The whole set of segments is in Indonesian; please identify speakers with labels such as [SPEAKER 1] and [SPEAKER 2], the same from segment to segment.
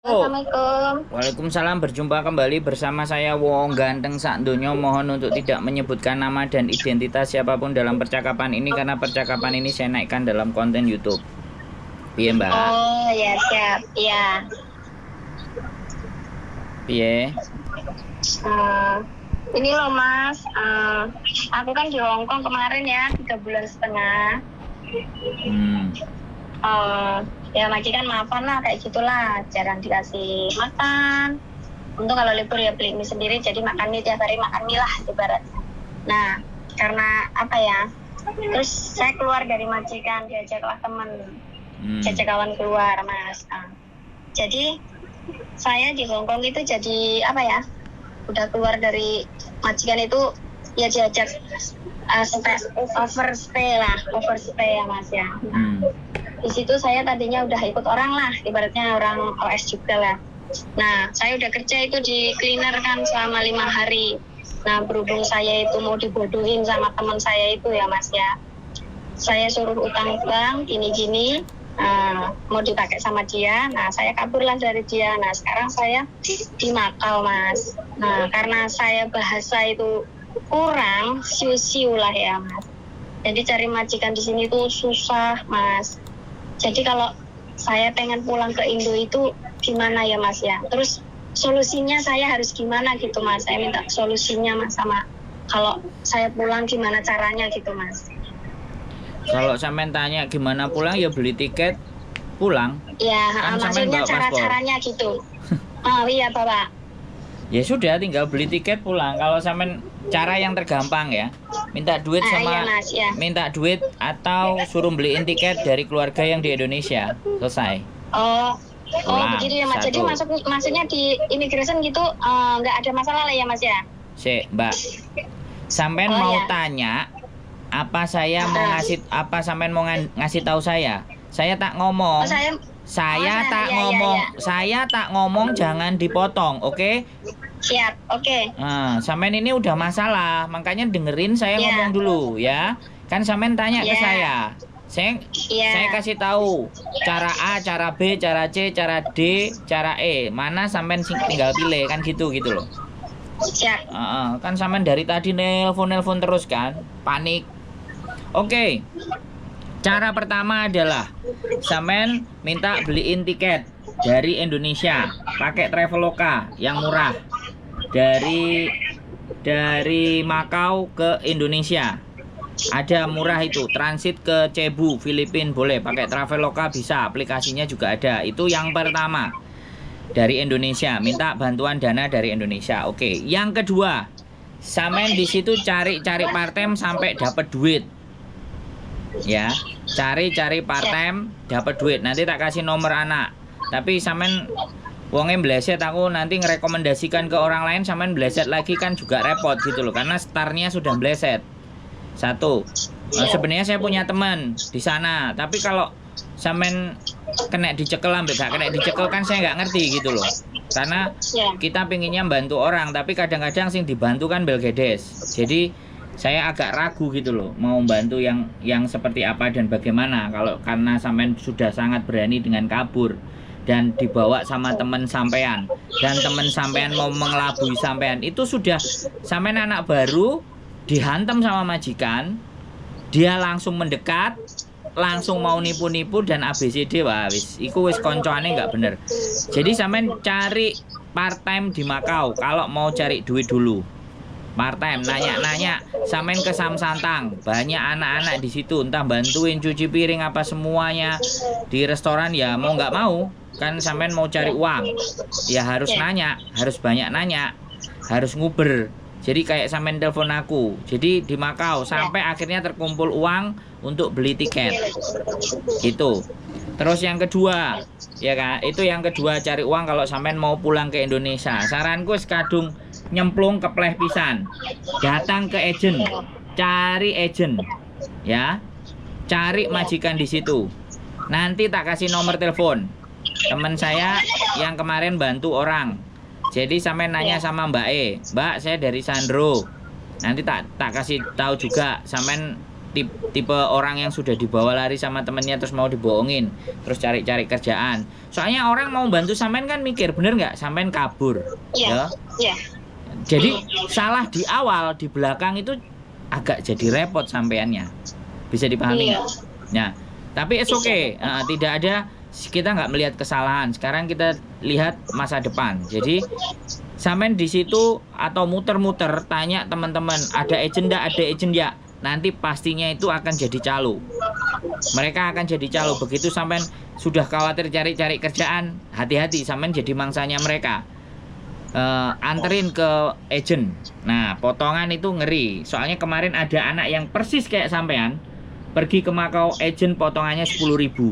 [SPEAKER 1] Oh,
[SPEAKER 2] Assalamualaikum.
[SPEAKER 1] Waalaikumsalam, berjumpa kembali bersama saya Wong Ganteng Sak Donya. Mohon untuk tidak menyebutkan nama dan identitas siapapun dalam percakapan ini karena percakapan ini saya naikkan dalam konten YouTube. Piye, Mbak?
[SPEAKER 2] Oh ya siap. Ya.
[SPEAKER 1] Piye?
[SPEAKER 2] Eh, ini loh Mas. Aku kan di Hongkong kemarin ya 3 bulan setengah.
[SPEAKER 1] Hmm.
[SPEAKER 2] Ya majikan maafan lah kayak gitulah. Jarang dikasih makan. Untung kalau libur ya beli mie sendiri. Jadi makan mie tiap hari makan mie lah ibaratnya. Nah karena apa ya? Terus saya keluar dari majikan diajaklah teman. Diajak kawan keluar Mas. Jadi saya di Hongkong itu jadi apa ya? Udah keluar dari majikan itu ya diajak overstay ya Mas ya. Di situ saya tadinya udah ikut orang lah, ibaratnya orang OS juga lah. Nah, saya udah kerja itu di cleaner kan selama 5 hari. Nah, berhubung saya itu mau dibodohin sama teman saya itu ya Mas ya. Saya suruh utang bank gini-gini, mau dipakai sama dia. Nah, saya kaburlah dari dia. Nah, sekarang saya di Makau Mas. Nah, karena saya bahasa itu kurang, siu-siu lah ya Mas. Jadi cari majikan di sini tuh susah Mas. Jadi kalau saya pengen pulang ke Indo itu gimana ya Mas ya? Terus solusinya saya harus gimana gitu Mas? Saya minta solusinya Mas, sama kalau saya pulang gimana caranya gitu Mas.
[SPEAKER 1] Kalau sampean tanya gimana pulang ya beli tiket pulang.
[SPEAKER 2] Ya,
[SPEAKER 1] Kan sampean
[SPEAKER 2] maksudnya
[SPEAKER 1] bawa paspor.
[SPEAKER 2] cara-caranya gitu. Oh iya Bapak.
[SPEAKER 1] Ya sudah, tinggal beli tiket pulang. Kalau sampean cara yang tergampang ya, minta duit sama
[SPEAKER 2] Iya Mas, ya.
[SPEAKER 1] minta duit atau suruh beliin tiket dari keluarga yang di Indonesia. Selesai.
[SPEAKER 2] Oh
[SPEAKER 1] Pulang,
[SPEAKER 2] begitu ya Mas. Jadi
[SPEAKER 1] satu.
[SPEAKER 2] maksudnya di immigration gitu nggak ada masalah lah ya Mas ya.
[SPEAKER 1] Mbak, sampean
[SPEAKER 2] Oh,
[SPEAKER 1] mau
[SPEAKER 2] ya.
[SPEAKER 1] tanya apa saya mau apa sampean mau ngasih tahu saya? Saya tak ngomong.
[SPEAKER 2] Oh saya
[SPEAKER 1] Saya tak ngomong jangan dipotong, oke?
[SPEAKER 2] siap. Oke.
[SPEAKER 1] Nah, sampean ini udah masalah, makanya dengerin saya
[SPEAKER 2] Iya.
[SPEAKER 1] ngomong dulu ya. Kan sampean tanya ke
[SPEAKER 2] Iya.
[SPEAKER 1] saya. Saya kasih tahu cara A, cara B, cara C, cara D, cara E. Mana sampean tinggal pilih kan gitu loh.
[SPEAKER 2] Siap.
[SPEAKER 1] Kan sampean dari tadi nelpon terus kan, panik. Oke. Cara pertama adalah sampean minta beliin tiket dari Indonesia pakai Traveloka yang murah dari Makau ke Indonesia. Ada murah itu, transit ke Cebu, Filipina boleh pakai Traveloka, bisa, aplikasinya juga ada. Itu yang pertama. Dari Indonesia, minta bantuan dana dari Indonesia. Oke, yang kedua, sampean di situ cari part-time sampai dapat duit. Ya, cari part-time dapat duit. Nanti tak kasih nomor anak. Tapi sampean wongnya bleset, aku nanti ngerekomendasikan ke orang lain, sampean bleset lagi kan juga repot gitu loh, karena startnya sudah bleset. Satu. Sebenarnya saya punya teman di sana, tapi kalau sampean kena dicekel ambek gak kena dicekel kan saya nggak ngerti gitu loh. Karena kita pinginnya bantu orang, tapi kadang-kadang sing dibantu kan belgedes. Jadi saya agak ragu gitu loh, mau bantu yang seperti apa dan bagaimana. Kalau karena sampean sudah sangat berani dengan kabur dan dibawa sama teman sampean, dan teman sampean mau mengelabui sampean, itu sudah sampean anak baru dihantam sama majikan, dia langsung mendekat, langsung mau nipu-nipu dan ABCD. Wah wis, iku wis koncoane nggak bener. Jadi sampean cari part time di Makau kalau mau cari duit dulu. Part time, nanya-nanya, sampean ke Samsantang, banyak anak-anak di situ, entah bantuin cuci piring apa semuanya. Di restoran ya mau nggak mau, kan sampean mau cari uang, ya harus nanya, harus banyak nanya, harus nguber. Jadi kayak sampean telepon aku. Jadi di Makau sampai akhirnya terkumpul uang untuk beli tiket. Gitu. Terus yang kedua, ya kan? Itu yang kedua, cari uang kalau sampean mau pulang ke Indonesia. Saranku sekadung nyemplung ke pleh pisan. Datang ke agent. Cari agent. Ya. Cari majikan di situ. Nanti tak kasih nomor telepon. Teman saya yang kemarin bantu orang. Jadi sampai nanya sama Mbak E, Mbak saya dari Sandro. Nanti tak kasih tahu juga, sampean tipe orang yang sudah dibawa lari sama temennya terus mau dibohongin, terus cari-cari kerjaan. Soalnya orang mau bantu sampean kan mikir, bener nggak? Sampean kabur, ya.
[SPEAKER 2] Iya.
[SPEAKER 1] Jadi salah di awal, di belakang itu agak jadi repot sampeannya. Bisa dipahami nggak? Nah, tapi it's okay. Tidak ada, kita nggak melihat kesalahan. Sekarang kita lihat masa depan. Jadi sampean di situ atau muter-muter tanya teman-teman, ada agent ya. Nanti pastinya itu akan jadi calo. Mereka akan jadi calo. Begitu sampean sudah khawatir cari-cari kerjaan, hati-hati, sampean jadi mangsanya mereka. Anterin ke agent. Nah, potongan itu ngeri. Soalnya kemarin ada anak yang persis kayak sampean pergi ke Makau, agent potongannya 10.000.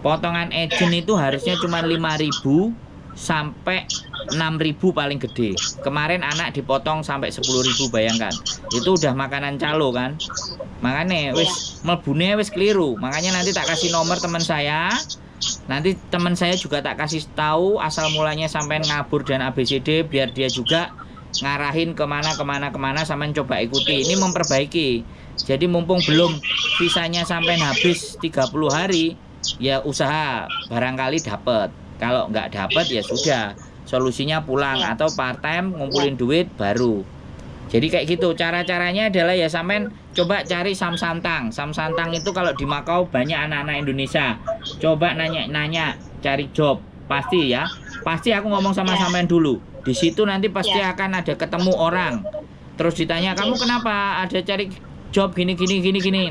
[SPEAKER 1] Potongan agent itu harusnya cuma 5.000 sampai 6.000 paling gede. Kemarin anak dipotong sampai 10.000, bayangkan. Itu udah makanan calo kan. Makanya wis melbune wis keliru. Makanya nanti tak kasih nomor teman saya. Nanti teman saya juga tak kasih tahu asal mulanya sampai ngabur dan ABCD, biar dia juga ngarahin kemana sampai coba ikuti. Ini memperbaiki. Jadi mumpung belum visanya sampai habis 30 hari, ya usaha barangkali dapat. Kalau nggak dapat ya sudah, solusinya pulang atau part time ngumpulin duit baru. Jadi kayak gitu. Cara-caranya adalah ya sampean coba cari samsantang. Samsantang itu kalau di Makau banyak anak-anak Indonesia. Coba nanya-nanya cari job. Pasti ya. Pasti aku ngomong sama sampean dulu. Di situ nanti pasti akan ada ketemu orang. Terus ditanya, "Kamu kenapa ada cari job gini?"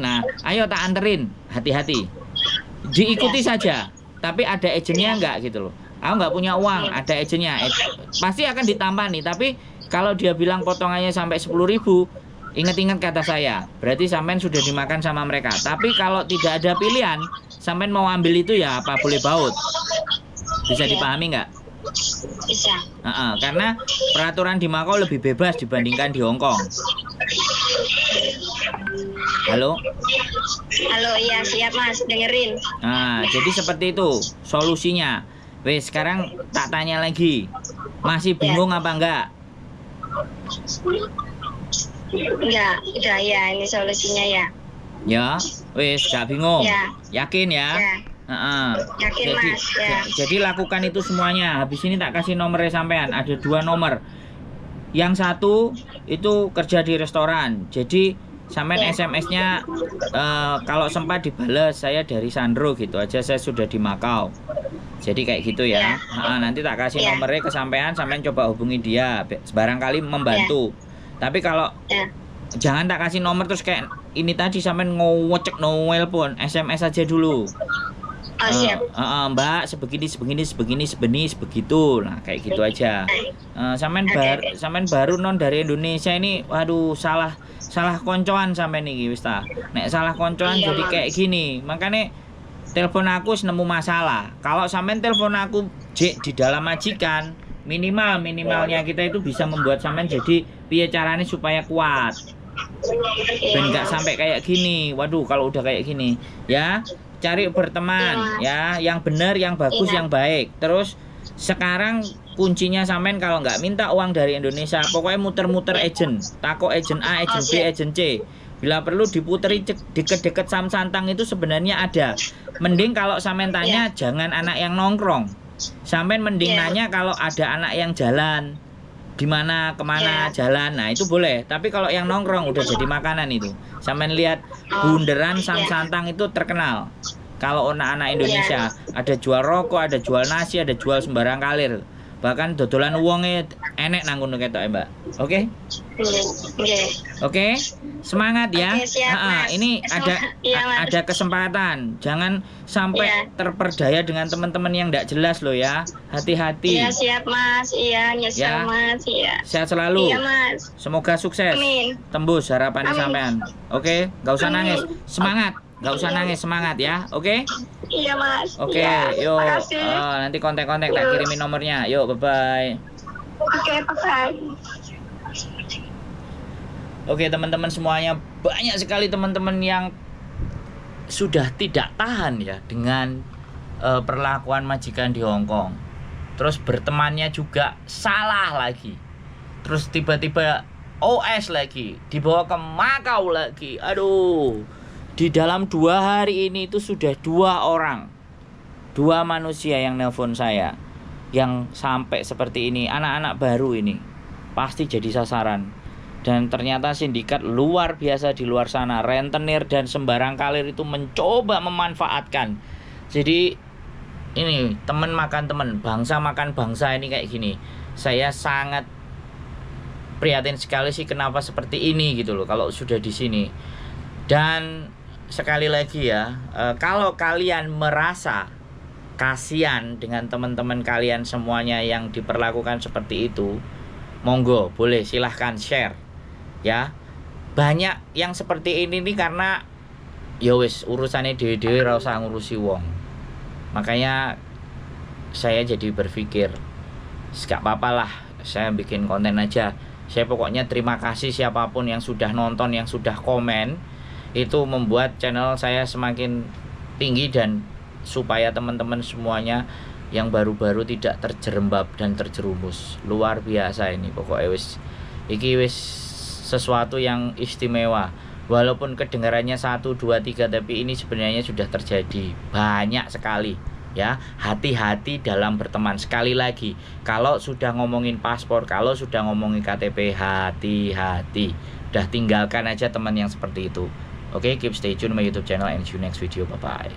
[SPEAKER 1] Nah, ayo tak anterin. Hati-hati. Diikuti saja. Tapi ada agennya enggak gitu loh. Aku nggak punya uang, ada agennya. Pasti akan ditampani, tapi kalau dia bilang potongannya sampai 10.000, ingat-ingat kata saya, berarti sampean sudah dimakan sama mereka. Tapi kalau tidak ada pilihan, sampean mau ambil itu ya apa boleh baut. Bisa dipahami nggak?
[SPEAKER 2] Bisa.
[SPEAKER 1] Karena peraturan di Makau lebih bebas dibandingkan di Hong Kong. Halo?
[SPEAKER 2] Halo, iya siap Mas, dengerin.
[SPEAKER 1] Nah, jadi seperti itu solusinya. Wes, sekarang tak tanya lagi. Masih bingung apa enggak?
[SPEAKER 2] Enggak, udah ya, ini solusinya ya.
[SPEAKER 1] Ya, wes gak bingung.
[SPEAKER 2] Ya.
[SPEAKER 1] Yakin ya?
[SPEAKER 2] Yakin Mas, ya.
[SPEAKER 1] Jadi lakukan itu semuanya. Habis ini tak kasih nomornya sampean. Ada 2 nomor. Yang satu itu kerja di restoran. Jadi sampean SMS-nya kalau sempat dibales, saya dari Sandro gitu aja, saya sudah di Makau. Jadi kayak gitu ya. Nanti tak kasih nomornya ke sampean coba hubungi dia. Barangkali membantu. Tapi kalau jangan tak kasih nomor terus kayak ini tadi sampean ngocek Noel pun, SMS aja dulu.
[SPEAKER 2] Siap.
[SPEAKER 1] Mbak sebegini begitu. Nah, kayak gitu aja. Sampean baru non dari Indonesia ini, waduh salah koncoan sampean iki wis ta. Nek salah koncoan jadi kayak gini. Makanya telepon aku nemu masalah. Kalau sampean telepon aku di dalam majikan, minimalnya kita itu bisa membuat sampean jadi piye caranya supaya kuat. Dan nggak sampai kayak gini. Waduh, kalau udah kayak gini, ya cari berteman, ya yang benar, yang bagus, yang baik. Terus sekarang kuncinya sampean kalau nggak minta uang dari Indonesia, pokoknya muter-muter agent, takut agent A, agent B, agent C. Bila perlu diputeri deket-deket samsantang itu sebenarnya ada. Mending kalau sampean tanya jangan anak yang nongkrong. Sampean mending nanya kalau ada anak yang jalan, di mana kemana jalan. Nah itu boleh. Tapi kalau yang nongkrong udah jadi makanan itu. Sampean lihat bundaran samsantang itu terkenal. Kalau anak-anak Indonesia ada jual rokok, ada jual nasi, ada jual sembarang kalir. Bahkan dodolan uangnya enek nang ngono ketok Mbak. Oke? Oke. Semangat ya. Ini ada kesempatan. Jangan sampai terperdaya dengan teman-teman yang enggak jelas loh ya. Hati-hati.
[SPEAKER 2] Iya, siap Mas. Iya, nyesel Mas. Iya.
[SPEAKER 1] Sehat selalu.
[SPEAKER 2] Iya, Mas.
[SPEAKER 1] Semoga sukses.
[SPEAKER 2] Amin.
[SPEAKER 1] Tembus harapan sampean. Oke, enggak usah nangis. Semangat. Enggak usah nangis, semangat ya. Oke?
[SPEAKER 2] Iya, Mas.
[SPEAKER 1] Oke, yuk. Nanti kontak-kontak tak kirimin nomornya. Yuk, bye-bye.
[SPEAKER 2] Oke, bye-bye.
[SPEAKER 1] Oke, teman-teman semuanya, banyak sekali teman-teman yang sudah tidak tahan ya dengan perlakuan majikan di Hong Kong. Terus bertemannya juga salah lagi. Terus tiba-tiba OS lagi, dibawa ke Makau lagi. Aduh, di dalam 2 hari ini itu sudah 2 manusia yang nelpon saya, yang sampai seperti ini. Anak-anak baru ini pasti jadi sasaran. Dan ternyata sindikat luar biasa di luar sana, rentenir dan sembarang kalir itu mencoba memanfaatkan. Jadi ini teman makan teman, bangsa makan bangsa ini kayak gini. Saya sangat prihatin sekali sih kenapa seperti ini gitu loh kalau sudah di sini. Dan sekali lagi ya, kalau kalian merasa kasihan dengan teman-teman kalian semuanya yang diperlakukan seperti itu, monggo boleh silahkan share ya. Banyak yang seperti ini nih karena ya wis urusannya dhewe-dhewe ora usah ngurusi wong. Makanya saya jadi berpikir gak apa-apa lah, saya bikin konten aja. Saya pokoknya terima kasih siapapun yang sudah nonton, yang sudah komen. Itu membuat channel saya semakin tinggi, dan supaya teman-teman semuanya yang baru-baru tidak terjerembab dan terjerumus. Luar biasa ini pokoknya wis. Iki wis sesuatu yang istimewa. Walaupun kedengarannya 1, 2, 3, tapi ini sebenarnya sudah terjadi banyak sekali ya. Hati-hati dalam berteman. Sekali lagi, kalau sudah ngomongin paspor, kalau sudah ngomongin KTP, hati-hati. Udah tinggalkan aja teman yang seperti itu. Oke, keep stay tune my YouTube channel and see you next video. Bye bye.